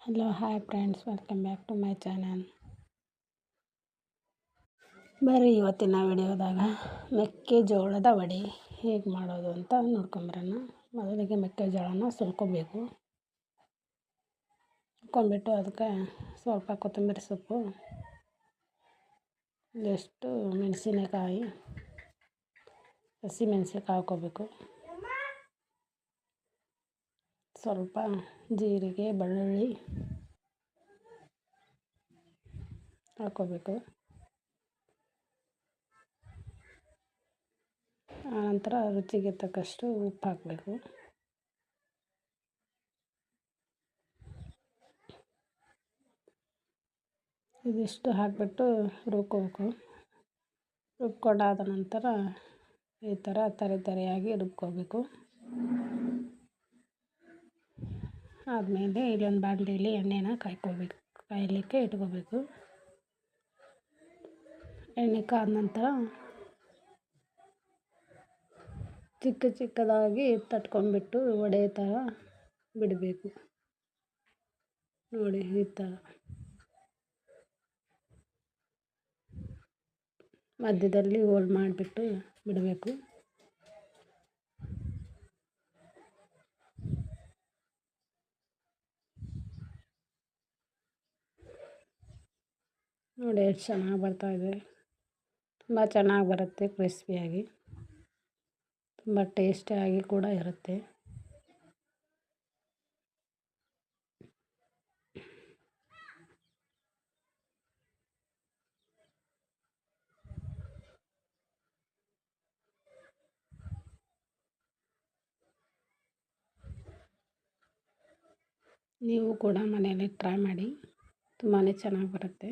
Hello hi friends, welcome back to my channel. ಬರ್ರಿ ಇವತ್ತಿನ ವಿಡಿಯೋದಾಗ ಮೆಕ್ಕೆಜೋಳದ ವಡೆ ಹೇಗೆ ಮಾಡೋದು ಅಂತ ನೋಡ್ಕೊಂಬರೋಣ. ಮೊದಲಿಗೆ ಮೆಕ್ಕೆಜೋಳನ ಸುಲ್ಕೊಬೇಕು. ಸುಲ್ಕೊಂಬಿಟ್ಟು ಅದಕ್ಕೆ ಸ್ವಲ್ಪ ಕೊತ್ತಂಬರಿ ಸೊಪ್ಪು, ಎಷ್ಟು ಮೆಣಸಿನಕಾಯಿ, ಹಸಿ ಮೆಣಸಿನಕಾಯಿ ಹಾಕ್ಕೋಬೇಕು. ಸ್ವಲ್ಪ ಜೀರಿಗೆ, ಬೆಳ್ಳುಳ್ಳಿ ಹಾಕ್ಕೋಬೇಕು. ಆನಂತರ ರುಚಿಗೆ ತಕ್ಕಷ್ಟು ಉಪ್ಪು ಹಾಕಬೇಕು. ಇದಿಷ್ಟು ಹಾಕಿಬಿಟ್ಟು ರುಬ್ಕೋಬೇಕು. ರುಬ್ಕೊಂಡಾದ ನಂತರ ಈ ಥರ ತರಿಯಾಗಿ ರುಬ್ಕೋಬೇಕು. ಆದಮೇಲೆ ಇಲ್ಲೊಂದು ಬಾಣಲೆಯಲ್ಲಿ ಎಣ್ಣೆನ ಕಾಯಲಿಕ್ಕೆ ಇಟ್ಕೋಬೇಕು. ಎಣ್ಣೆ ಕಾದ ನಂತರ ಚಿಕ್ಕದಾಗಿ ತಟ್ಕೊಂಡ್ಬಿಟ್ಟು ವಡೆ ಥರ ಬಿಡಬೇಕು. ನೋಡಿ, ಈ ಥರ ಮಧ್ಯದಲ್ಲಿ ಹೋಲ್ ಮಾಡಿಬಿಟ್ಟು ಬಿಡಬೇಕು. ನೋಡಿ ಎಷ್ಟು ಚೆನ್ನಾಗಿ ಬರ್ತಾಯಿದೆ. ತುಂಬ ಚೆನ್ನಾಗಿ ಬರುತ್ತೆ, ಕ್ರಿಸ್ಪಿಯಾಗಿ, ತುಂಬ ಟೇಸ್ಟಿಯಾಗಿ ಕೂಡ ಇರುತ್ತೆ. ನೀವು ಕೂಡ ಮನೆಯಲ್ಲಿ ಟ್ರೈ ಮಾಡಿ, ತುಂಬಾ ಚೆನ್ನಾಗಿ ಬರುತ್ತೆ.